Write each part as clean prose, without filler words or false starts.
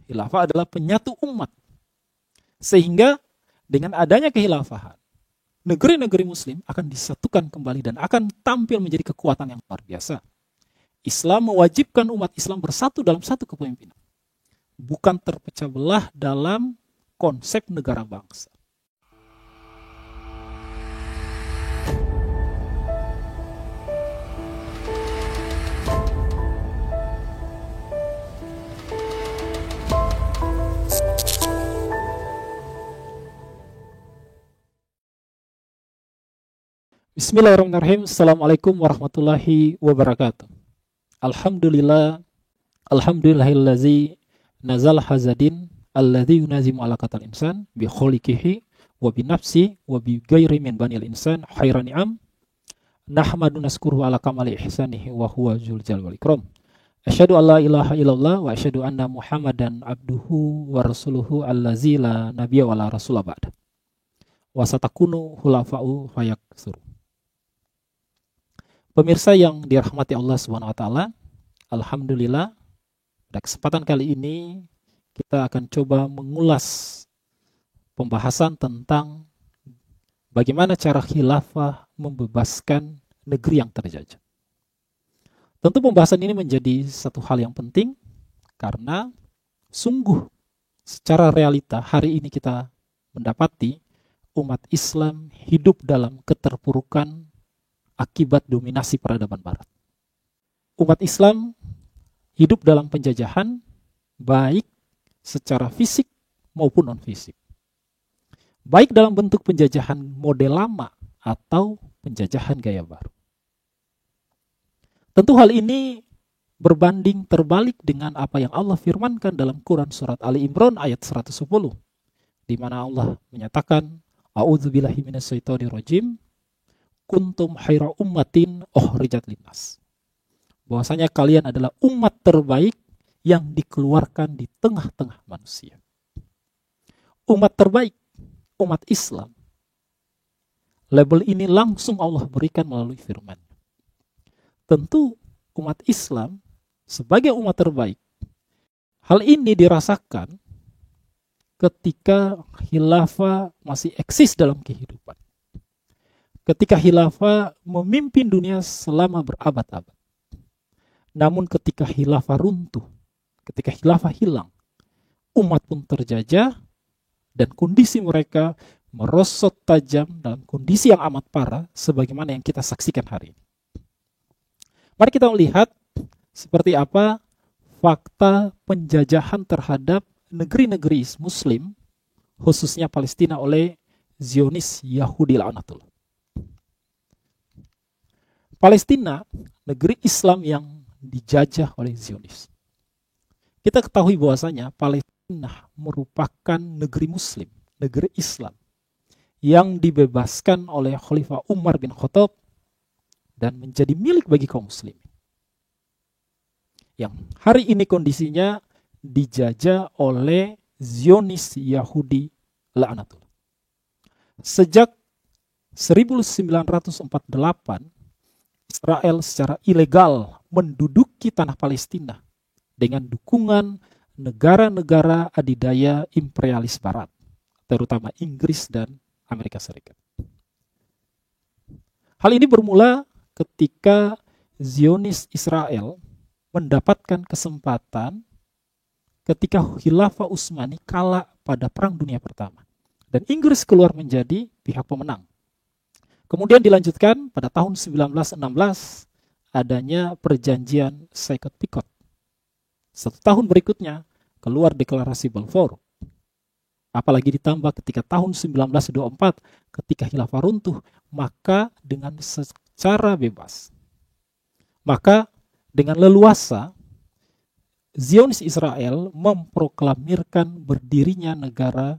Khilafah adalah penyatu umat. Sehingga dengan adanya kehilafahan, negeri-negeri muslim akan disatukan kembali dan akan tampil menjadi kekuatan yang luar biasa. Islam mewajibkan umat Islam bersatu dalam satu kepemimpinan. Bukan terpecah belah dalam konsep negara bangsa. Bismillahirrahmanirrahim. Assalamualaikum warahmatullahi wabarakatuh. Alhamdulillahillazi nazal hazadin alladzi yunazimu ala qatal insan bi khuliqihi wa bi nafsi wa bi ghairi min banil insan khairan ni'am nahmadu naskuru ala kamali ihsanihi wa huwa dzul jalali wal ikram. Asyhadu an la ilaha illallah wa asyhadu anna Muhammadan abduhu wa rasuluhu allazi la nabiyya wa la rasula ba'da. Wa satakunu khulafa'u fayaksuru. Pemirsa yang dirahmati Allah Subhanahu wa taala, alhamdulillah pada kesempatan kali ini kita akan coba mengulas pembahasan tentang bagaimana cara khilafah membebaskan negeri yang terjajah. Tentu pembahasan ini menjadi satu hal yang penting karena sungguh secara realita hari ini kita mendapati umat Islam hidup dalam keterpurukan akibat dominasi peradaban barat. Umat Islam hidup dalam penjajahan baik secara fisik maupun non-fisik. Baik dalam bentuk penjajahan model lama atau penjajahan gaya baru. Tentu hal ini berbanding terbalik dengan apa yang Allah firmankan dalam Quran surat Ali Imran ayat 110, di mana Allah menyatakan, A'udzubillahi minasyaitonirrajim, kuntum khaira ummatin ukhrijat linnas. Bahwasanya kalian adalah umat terbaik yang dikeluarkan di tengah-tengah manusia. Umat terbaik, umat Islam. Label ini langsung Allah berikan melalui firman. Tentu umat Islam sebagai umat terbaik, hal ini dirasakan ketika khilafah masih eksis dalam kehidupan. Ketika khilafah memimpin dunia selama berabad-abad. Namun ketika khilafah runtuh, ketika khilafah hilang, umat pun terjajah dan kondisi mereka merosot tajam dalam kondisi yang amat parah sebagaimana yang kita saksikan hari ini. Mari kita melihat seperti apa fakta penjajahan terhadap negeri-negeri Muslim, khususnya Palestina oleh Zionis Yahudi laknatullah. Palestina, negeri Islam yang dijajah oleh Zionis. Kita ketahui bahwasanya Palestina merupakan negeri Muslim, negeri Islam, yang dibebaskan oleh Khalifah Umar bin Khattab dan menjadi milik bagi kaum muslimin. Yang hari ini kondisinya dijajah oleh Zionis Yahudi laknatullah. Sejak 1948, Israel secara ilegal menduduki tanah Palestina dengan dukungan negara-negara adidaya imperialis barat, terutama Inggris dan Amerika Serikat. Hal ini bermula ketika Zionis Israel mendapatkan kesempatan ketika Khilafah Utsmani kalah pada Perang Dunia Pertama dan Inggris keluar menjadi pihak pemenang. Kemudian dilanjutkan pada tahun 1916 adanya perjanjian Sykes-Picot. 1 tahun berikutnya keluar deklarasi Balfour. Apalagi ditambah ketika tahun 1924 ketika khilafah runtuh, maka dengan secara bebas, maka dengan leluasa Zionis Israel memproklamirkan berdirinya negara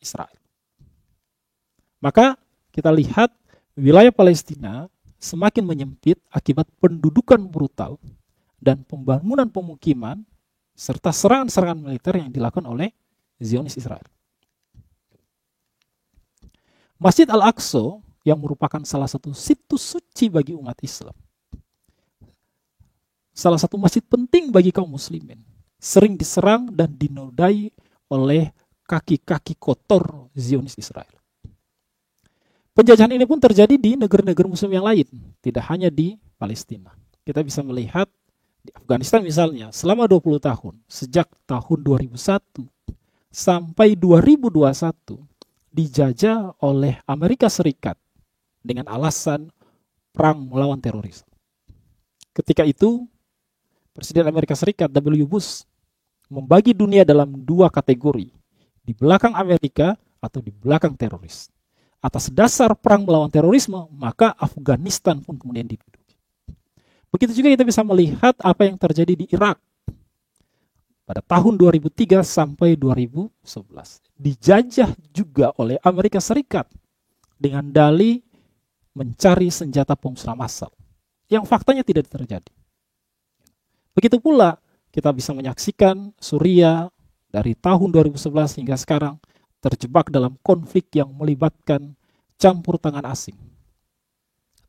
Israel. Maka kita lihat wilayah Palestina semakin menyempit akibat pendudukan brutal dan pembangunan pemukiman serta serangan-serangan militer yang dilakukan oleh Zionis Israel. Masjid Al-Aqsa yang merupakan salah satu situs suci bagi umat Islam, salah satu masjid penting bagi kaum muslimin, sering diserang dan dinodai oleh kaki-kaki kotor Zionis Israel. Penjajahan ini pun terjadi di negara-negara muslim yang lain, tidak hanya di Palestina. Kita bisa melihat di Afghanistan misalnya, selama 20 tahun, sejak tahun 2001 sampai 2021, dijajah oleh Amerika Serikat dengan alasan perang melawan teroris. Ketika itu, Presiden Amerika Serikat W. Bush membagi dunia dalam dua kategori, di belakang Amerika atau di belakang teroris. Atas dasar perang melawan terorisme, maka Afghanistan pun kemudian diduduki. Begitu juga kita bisa melihat apa yang terjadi di Irak pada tahun 2003 sampai 2011. Dijajah juga oleh Amerika Serikat dengan dalih mencari senjata pemusnah massal, yang faktanya tidak terjadi. Begitu pula kita bisa menyaksikan Suriah dari tahun 2011 hingga sekarang terjebak dalam konflik yang melibatkan campur tangan asing,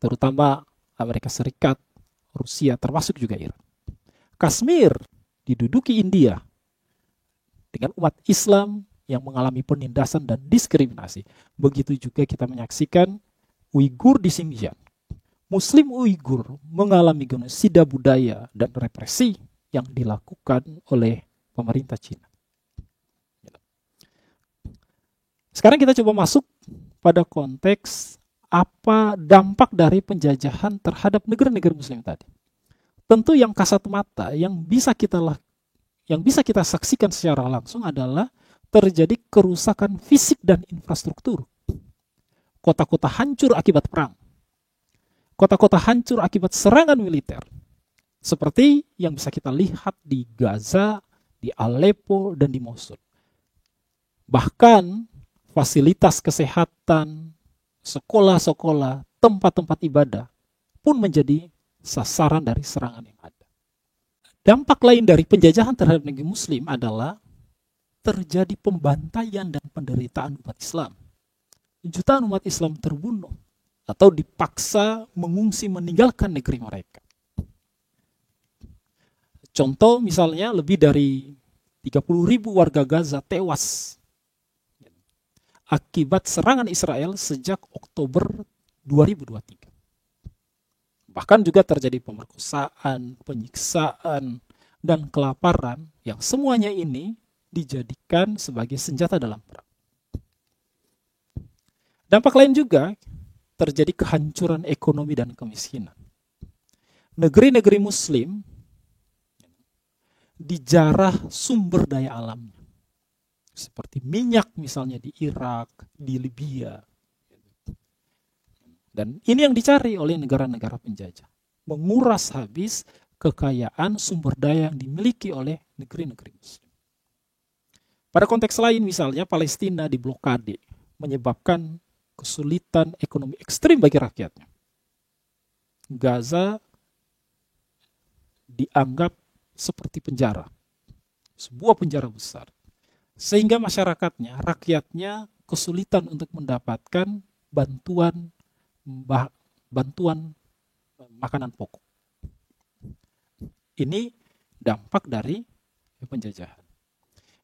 terutama Amerika Serikat, Rusia, termasuk juga Iran. Kashmir diduduki India dengan umat Islam yang mengalami penindasan dan diskriminasi. Begitu juga kita menyaksikan Uighur di Xinjiang. Muslim Uighur mengalami genosida budaya dan represi yang dilakukan oleh pemerintah Cina. Sekarang kita coba masuk pada konteks apa dampak dari penjajahan terhadap negara-negara muslim tadi. Tentu yang kasat mata yang bisa kita saksikan secara langsung adalah terjadi kerusakan fisik dan infrastruktur. Kota-kota hancur akibat perang. Kota-kota hancur akibat serangan militer. Seperti yang bisa kita lihat di Gaza, di Aleppo, dan di Mosul. Bahkan fasilitas kesehatan, sekolah-sekolah, tempat-tempat ibadah pun menjadi sasaran dari serangan yang ada. Dampak lain dari penjajahan terhadap negeri muslim adalah terjadi pembantaian dan penderitaan umat Islam. Jutaan umat Islam terbunuh atau dipaksa mengungsi meninggalkan negeri mereka. Contoh misalnya lebih dari 30.000 warga Gaza tewas akibat serangan Israel sejak Oktober 2023. Bahkan juga terjadi pemerkosaan, penyiksaan, dan kelaparan yang semuanya ini dijadikan sebagai senjata dalam perang. Dampak lain juga terjadi kehancuran ekonomi dan kemiskinan. Negeri-negeri muslim dijarah sumber daya alamnya. Seperti minyak misalnya di Irak, di Libya. Dan ini yang dicari oleh negara-negara penjajah. Menguras habis kekayaan sumber daya yang dimiliki oleh negeri-negeri muslim. Pada konteks lain misalnya Palestina diblokade, menyebabkan kesulitan ekonomi ekstrim bagi rakyatnya. Gaza dianggap seperti penjara, sebuah penjara besar. Sehingga masyarakatnya, rakyatnya kesulitan untuk mendapatkan bantuan makanan pokok. Ini dampak dari penjajahan.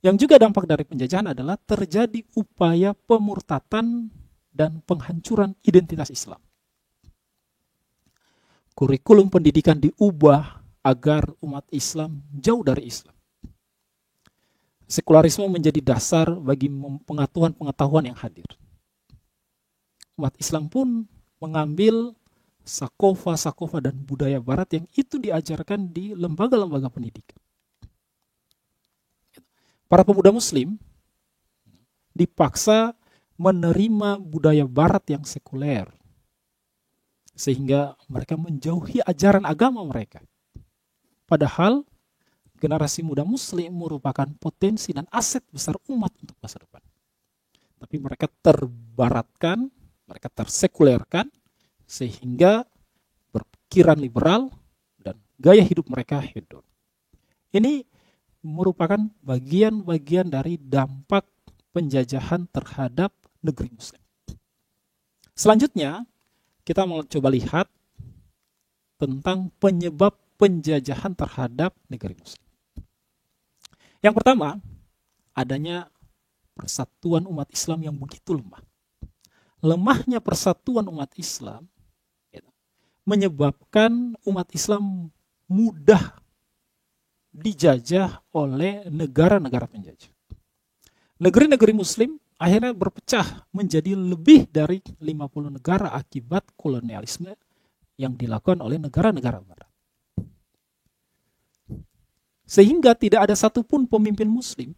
Yang juga dampak dari penjajahan adalah terjadi upaya pemurtatan dan penghancuran identitas Islam. Kurikulum pendidikan diubah agar umat Islam jauh dari Islam. Sekularisme menjadi dasar bagi pengetahuan yang hadir. Umat Islam pun mengambil sakofa dan budaya barat yang itu diajarkan di lembaga-lembaga pendidikan. Para pemuda muslim dipaksa menerima budaya barat yang sekuler, sehingga mereka menjauhi ajaran agama mereka. Padahal generasi muda muslim merupakan potensi dan aset besar umat untuk masa depan. Tapi mereka terbaratkan, mereka tersekulerkan, sehingga berpikiran liberal dan gaya hidup mereka hedon. Ini merupakan bagian-bagian dari dampak penjajahan terhadap negeri muslim. Selanjutnya, kita mau coba lihat tentang penyebab penjajahan terhadap negeri muslim. Yang pertama, adanya persatuan umat Islam yang begitu lemah. Lemahnya persatuan umat Islam menyebabkan umat Islam mudah dijajah oleh negara-negara penjajah. Negeri-negeri Muslim akhirnya berpecah menjadi lebih dari 50 negara akibat kolonialisme yang dilakukan oleh negara-negara Barat. Sehingga tidak ada satupun pemimpin Muslim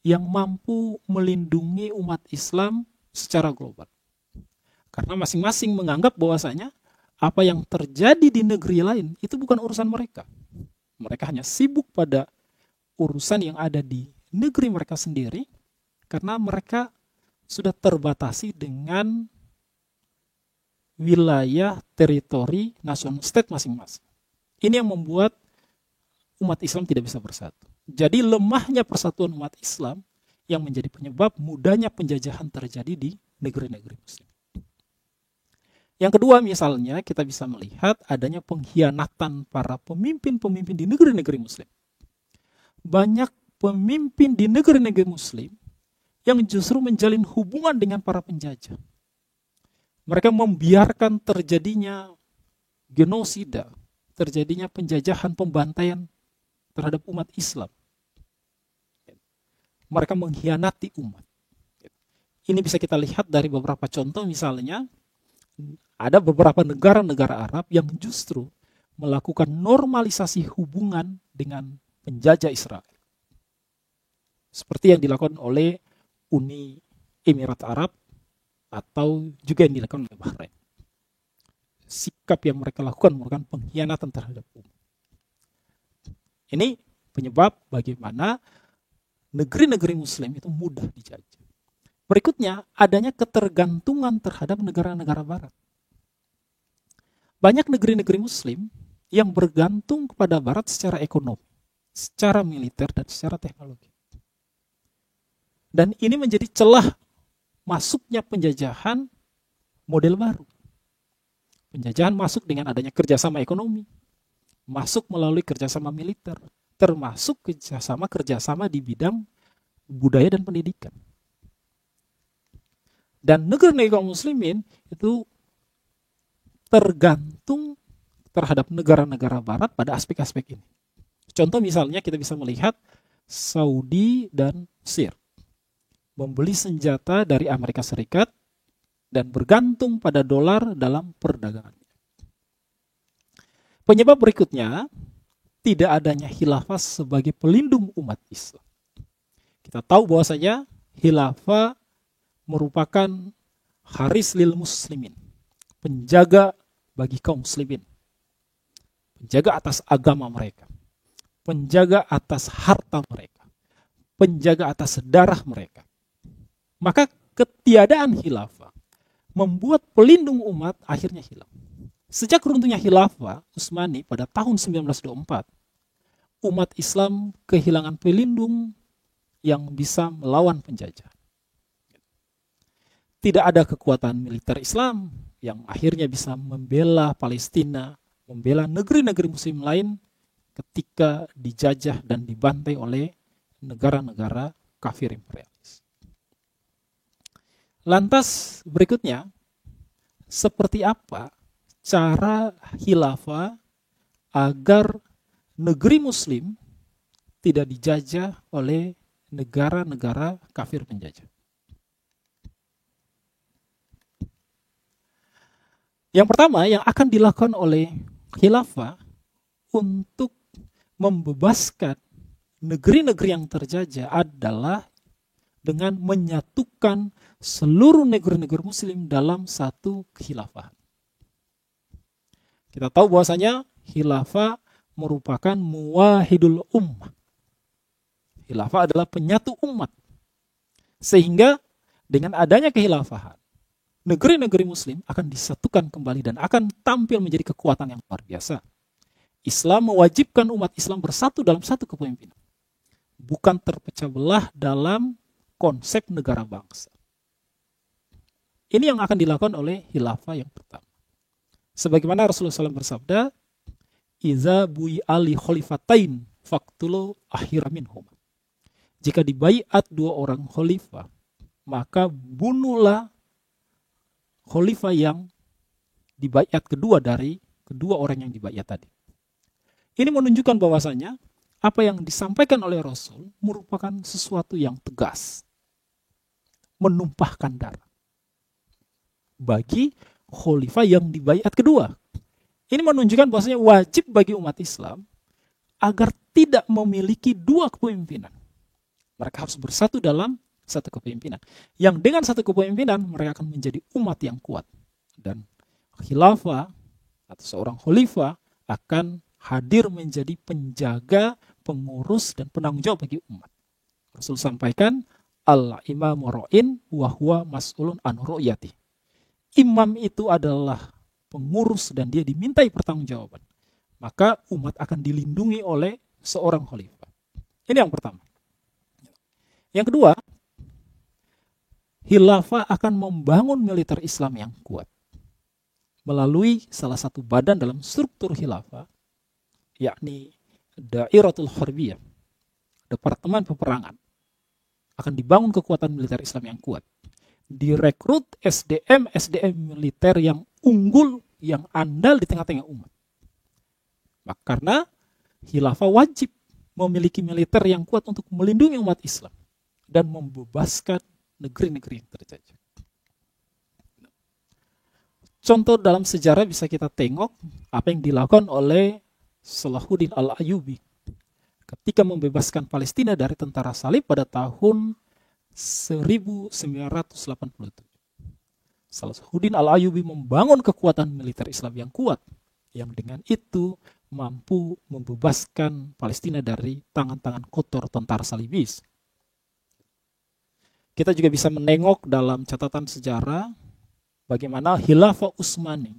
yang mampu melindungi umat Islam secara global. Karena masing-masing menganggap bahwasanya apa yang terjadi di negeri lain itu bukan urusan mereka. Mereka hanya sibuk pada urusan yang ada di negeri mereka sendiri karena mereka sudah terbatasi dengan wilayah, teritori, national state masing-masing. Ini yang membuat umat Islam tidak bisa bersatu. Jadi lemahnya persatuan umat Islam yang menjadi penyebab mudahnya penjajahan terjadi di negeri-negeri Muslim. Yang kedua, misalnya kita bisa melihat adanya pengkhianatan para pemimpin-pemimpin di negeri-negeri Muslim. Banyak pemimpin di negeri-negeri Muslim yang justru menjalin hubungan dengan para penjajah. Mereka membiarkan terjadinya genosida, terjadinya penjajahan, pembantaian terhadap umat Islam. Mereka mengkhianati umat. Ini bisa kita lihat dari beberapa contoh, misalnya ada beberapa negara-negara Arab yang justru melakukan normalisasi hubungan dengan penjajah Israel. Seperti yang dilakukan oleh Uni Emirat Arab atau juga yang dilakukan oleh Bahrain. Sikap yang mereka lakukan merupakan pengkhianatan terhadap umat. Ini penyebab bagaimana negeri-negeri Muslim itu mudah dijajah. Berikutnya, adanya ketergantungan terhadap negara-negara Barat. Banyak negeri-negeri Muslim yang bergantung kepada Barat secara ekonomi, secara militer, dan secara teknologi. Dan ini menjadi celah masuknya penjajahan model baru. Penjajahan masuk dengan adanya kerjasama ekonomi, masuk melalui kerjasama militer, termasuk kerjasama di bidang budaya dan pendidikan. Dan negara-negara muslimin itu tergantung terhadap negara-negara Barat pada aspek-aspek ini. Contoh misalnya kita bisa melihat Saudi dan Mesir membeli senjata dari Amerika Serikat dan bergantung pada dolar dalam perdagangannya. Penyebab berikutnya, tidak adanya khilafah sebagai pelindung umat Islam. Kita tahu bahwasanya khilafah merupakan haris lil muslimin, penjaga bagi kaum muslimin, penjaga atas agama mereka, penjaga atas harta mereka, penjaga atas darah mereka. Maka ketiadaan khilafah membuat pelindung umat akhirnya hilang. Sejak runtuhnya khilafah Utsmani pada tahun 1924, umat Islam kehilangan pelindung yang bisa melawan penjajah. Tidak ada kekuatan militer Islam yang akhirnya bisa membela Palestina, membela negeri-negeri muslim lain ketika dijajah dan dibantai oleh negara-negara kafir imperialis. Lantas berikutnya, seperti apa cara khilafah agar negeri muslim tidak dijajah oleh negara-negara kafir penjajah? Yang pertama yang akan dilakukan oleh khilafah untuk membebaskan negeri-negeri yang terjajah adalah dengan menyatukan seluruh negeri-negeri muslim dalam satu khilafah. Kita tahu bahwasanya khilafah merupakan muwahidul ummah. Khilafah adalah penyatu umat. Sehingga dengan adanya kekhilafahan, negeri-negeri muslim akan disatukan kembali dan akan tampil menjadi kekuatan yang luar biasa. Islam mewajibkan umat Islam bersatu dalam satu kepemimpinan, bukan terpecah belah dalam konsep negara bangsa. Ini yang akan dilakukan oleh khilafah yang pertama. Sebagaimana Rasulullah SAW bersabda, "Iza bui ali khalifatain faktulu akhira minhum." jika dibaiat 2 orang khalifah, maka bunuhlah khalifah yang dibaiat kedua dari kedua orang yang dibaiat tadi. Ini menunjukkan bahwasanya apa yang disampaikan oleh Rasul merupakan sesuatu yang tegas, menumpahkan darah bagi khalifah yang dibaiat kedua. Ini menunjukkan bahwasanya wajib bagi umat Islam agar tidak memiliki 2 kepemimpinan. Mereka harus bersatu dalam satu kepemimpinan. Yang dengan satu kepemimpinan mereka akan menjadi umat yang kuat. Dan khilafah atau seorang khalifah akan hadir menjadi penjaga, pengurus, dan penanggung jawab bagi umat. Rasul sampaikan, al-imamu ra'in wa huwa mas'ulun an ru'yati. Imam itu adalah pengurus dan dia dimintai pertanggungjawaban. Maka umat akan dilindungi oleh seorang khalifah. Ini yang pertama. Yang kedua, khilafah akan membangun militer Islam yang kuat melalui salah satu badan dalam struktur khilafah, yakni Dairatul Harbiyah, Departemen Peperangan. Akan dibangun kekuatan militer Islam yang kuat. Direkrut SDM militer yang unggul, yang andal di tengah-tengah umat. Karena khilafah wajib memiliki militer yang kuat untuk melindungi umat Islam dan membebaskan negeri-negeri yang terjajah. Contoh dalam sejarah bisa kita tengok apa yang dilakukan oleh Salahuddin Al-Ayyubi ketika membebaskan Palestina dari tentara salib pada tahun 1987. Salahuddin Al-Ayyubi membangun kekuatan militer Islam yang kuat, yang dengan itu mampu membebaskan Palestina dari tangan-tangan kotor tentara salibis. Kita juga bisa menengok dalam catatan sejarah bagaimana Khilafah Utsmani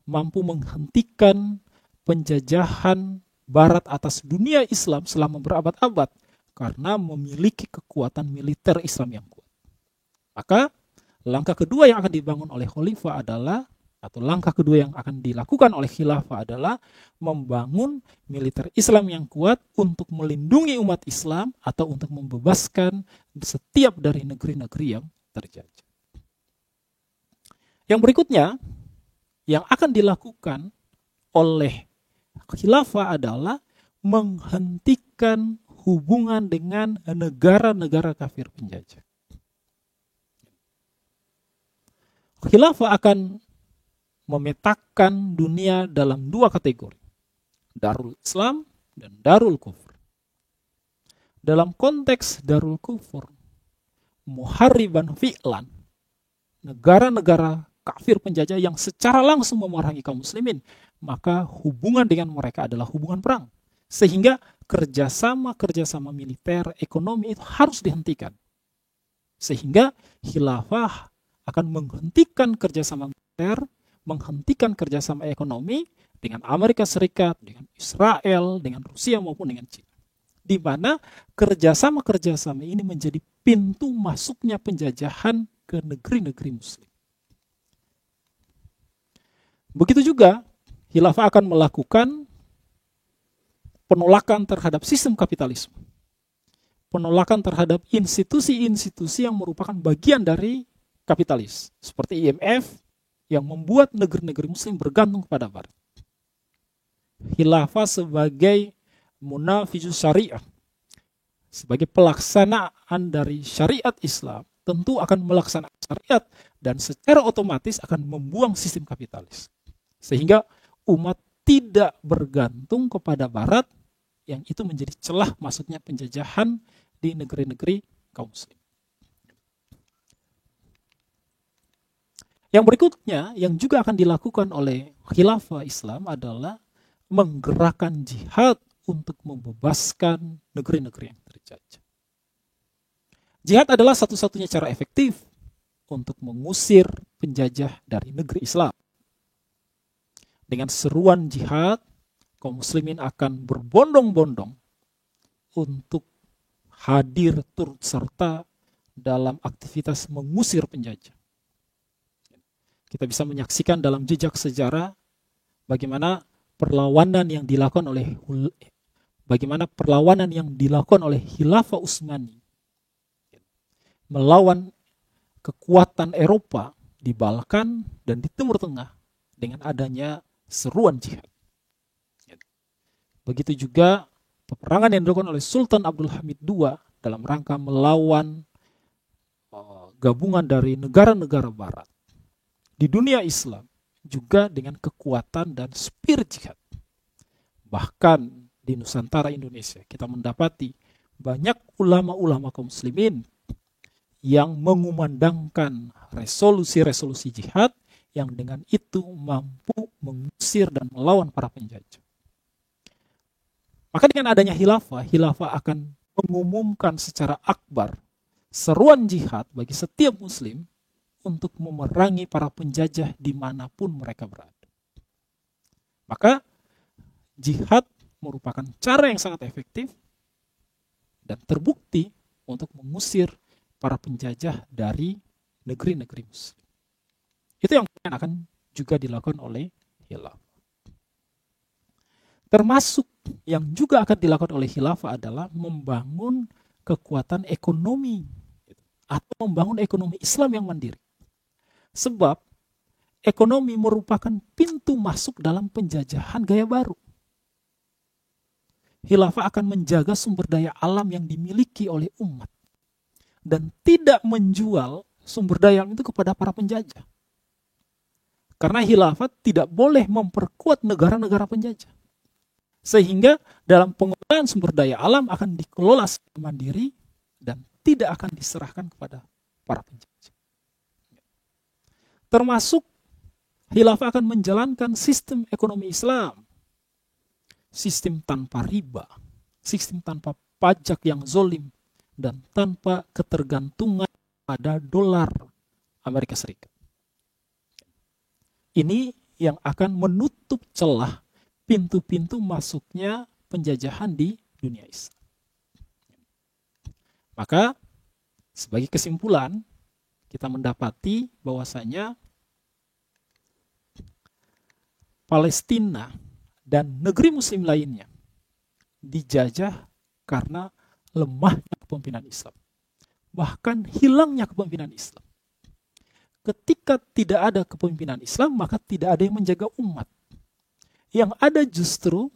mampu menghentikan penjajahan Barat atas dunia Islam selama berabad-abad karena memiliki kekuatan militer Islam yang kuat. Maka langkah kedua yang akan dibangun oleh khalifah adalah, atau langkah kedua yang akan dilakukan oleh khilafah adalah membangun militer Islam yang kuat untuk melindungi umat Islam atau untuk membebaskan setiap dari negeri-negeri yang terjajah. Yang berikutnya yang akan dilakukan oleh khilafah adalah menghentikan hubungan dengan negara-negara kafir penjajah. Khilafah akan memetakan dunia dalam 2 kategori, Darul Islam dan Darul Kufur. Dalam konteks Darul Kufur, muharriban fi'lan, negara-negara kafir penjajah yang secara langsung memerangi kaum muslimin, maka hubungan dengan mereka adalah hubungan perang. Sehingga kerjasama militer, ekonomi itu harus dihentikan. Sehingga khilafah akan menghentikan kerjasama militer, menghentikan kerjasama ekonomi dengan Amerika Serikat, dengan Israel, dengan Rusia maupun dengan China. Di mana kerjasama ini menjadi pintu masuknya penjajahan ke negeri-negeri muslim. Begitu juga khilafah akan melakukan penolakan terhadap sistem kapitalisme. Penolakan terhadap institusi-institusi yang merupakan bagian dari kapitalis. Seperti IMF yang membuat negeri-negeri muslim bergantung kepada Barat. Khilafah sebagai munafizus syariah, sebagai pelaksanaan dari syariat Islam, tentu akan melaksanakan syariat dan secara otomatis akan membuang sistem kapitalis. Sehingga umat tidak bergantung kepada Barat, yang itu menjadi celah masuknya penjajahan di negeri-negeri kaum muslim. Yang berikutnya yang juga akan dilakukan oleh khilafah Islam adalah menggerakkan jihad untuk membebaskan negeri-negeri yang terjajah. Jihad adalah satu-satunya cara efektif untuk mengusir penjajah dari negeri Islam. Dengan seruan jihad, kaum muslimin akan berbondong-bondong untuk hadir turut serta dalam aktivitas mengusir penjajah. Kita bisa menyaksikan dalam jejak sejarah bagaimana perlawanan yang dilakukan oleh bagaimana perlawanan yang dilakukan oleh Khilafah Utsmani melawan kekuatan Eropa di Balkan dan di Timur Tengah dengan adanya seruan jihad. Begitu juga peperangan yang dilakukan oleh Sultan Abdul Hamid II dalam rangka melawan gabungan dari negara-negara barat di dunia Islam juga dengan kekuatan dan spirit jihad. Bahkan di Nusantara Indonesia kita mendapati banyak ulama-ulama kaum muslimin yang mengumandangkan resolusi-resolusi jihad yang dengan itu mampu mengusir dan melawan para penjajah. Maka dengan adanya khilafah akan mengumumkan secara akbar seruan jihad bagi setiap muslim untuk memerangi para penjajah dimanapun mereka berada. Maka jihad merupakan cara yang sangat efektif dan terbukti untuk mengusir para penjajah dari negeri-negeri muslim. Itu yang akan juga dilakukan oleh khilafah. Termasuk yang juga akan dilakukan oleh khilafah adalah membangun kekuatan ekonomi atau membangun ekonomi Islam yang mandiri. Sebab ekonomi merupakan pintu masuk dalam penjajahan gaya baru. Khilafah akan menjaga sumber daya alam yang dimiliki oleh umat dan tidak menjual sumber daya alam itu kepada para penjajah. Karena khilafah tidak boleh memperkuat negara-negara penjajah. Sehingga dalam pengelolaan sumber daya alam akan dikelola secara mandiri dan tidak akan diserahkan kepada para penjajah. Termasuk khilafah akan menjalankan sistem ekonomi Islam. Sistem tanpa riba, sistem tanpa pajak yang zolim, dan tanpa ketergantungan pada dolar Amerika Serikat. Ini yang akan menutup celah pintu-pintu masuknya penjajahan di dunia Islam. Maka sebagai kesimpulan kita mendapati bahwasanya Palestina dan negeri muslim lainnya dijajah karena lemahnya kepemimpinan Islam. Bahkan hilangnya kepemimpinan Islam. Ketika tidak ada kepemimpinan Islam, maka tidak ada yang menjaga umat. Yang ada justru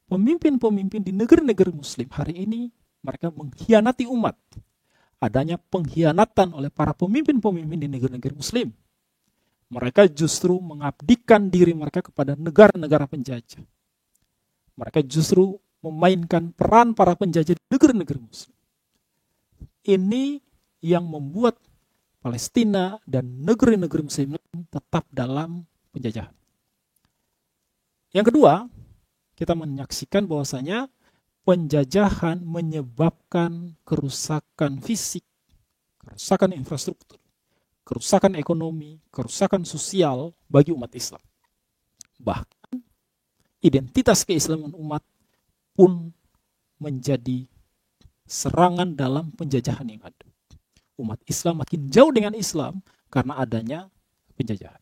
pemimpin-pemimpin di negeri-negeri muslim hari ini mereka mengkhianati umat. Adanya pengkhianatan oleh para pemimpin-pemimpin di negeri-negeri muslim. Mereka justru mengabdikan diri mereka kepada negara-negara penjajah. Mereka justru memainkan peran para penjajah di negeri-negeri muslim. Ini yang membuat Palestina dan negeri-negeri muslim tetap dalam penjajahan. Yang kedua, kita menyaksikan bahwasanya penjajahan menyebabkan kerusakan fisik, kerusakan infrastruktur, kerusakan ekonomi, kerusakan sosial bagi umat Islam. Bahkan identitas keislaman umat pun menjadi serangan dalam penjajahan yang ada. Umat Islam makin jauh dengan Islam karena adanya penjajahan.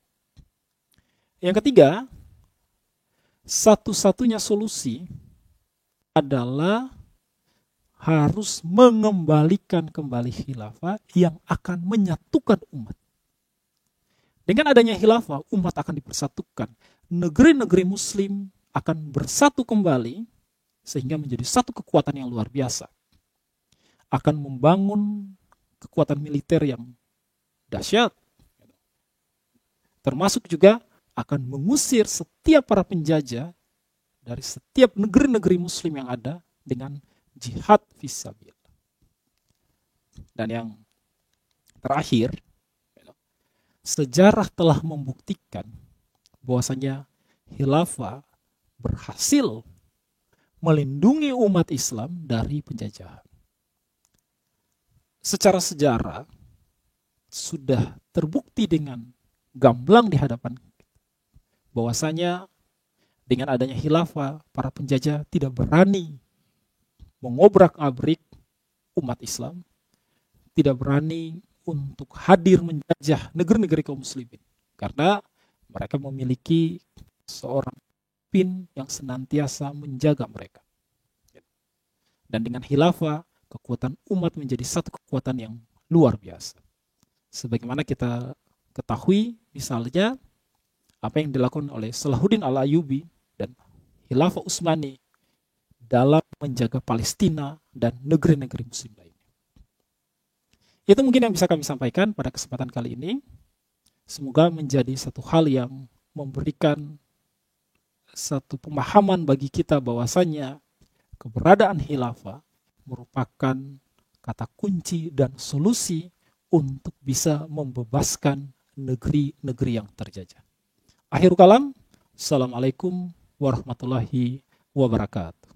Yang ketiga, satu-satunya solusi adalah harus mengembalikan kembali khilafah yang akan menyatukan umat. Dengan adanya khilafah, umat akan dipersatukan. Negeri-negeri muslim akan bersatu kembali sehingga menjadi satu kekuatan yang luar biasa. Akan membangun kekuatan militer yang dahsyat. Termasuk juga akan mengusir setiap para penjajah dari setiap negeri-negeri muslim yang ada dengan jihad fisabilillah. Dan yang terakhir, sejarah telah membuktikan bahwasanya khilafah berhasil melindungi umat Islam dari penjajahan. Secara sejarah sudah terbukti dengan gamblang di hadapan bahwasanya dengan adanya khilafah, para penjajah tidak berani mengobrak-abrik umat Islam, tidak berani untuk hadir menjajah negeri-negeri kaum muslimin, karena mereka memiliki seorang pemimpin yang senantiasa menjaga mereka. Dan dengan khilafah, kekuatan umat menjadi satu kekuatan yang luar biasa. Sebagaimana kita ketahui, misalnya apa yang dilakukan oleh Salahuddin Al-Ayyubi dan Khilafah Utsmani dalam menjaga Palestina dan negeri-negeri muslim lainnya. Itu mungkin yang bisa kami sampaikan pada kesempatan kali ini. Semoga menjadi satu hal yang memberikan satu pemahaman bagi kita bahwasanya keberadaan khilafah merupakan kata kunci dan solusi untuk bisa membebaskan negeri-negeri yang terjajah. Akhir kalam, Assalamualaikum warahmatullahi wabarakatuh.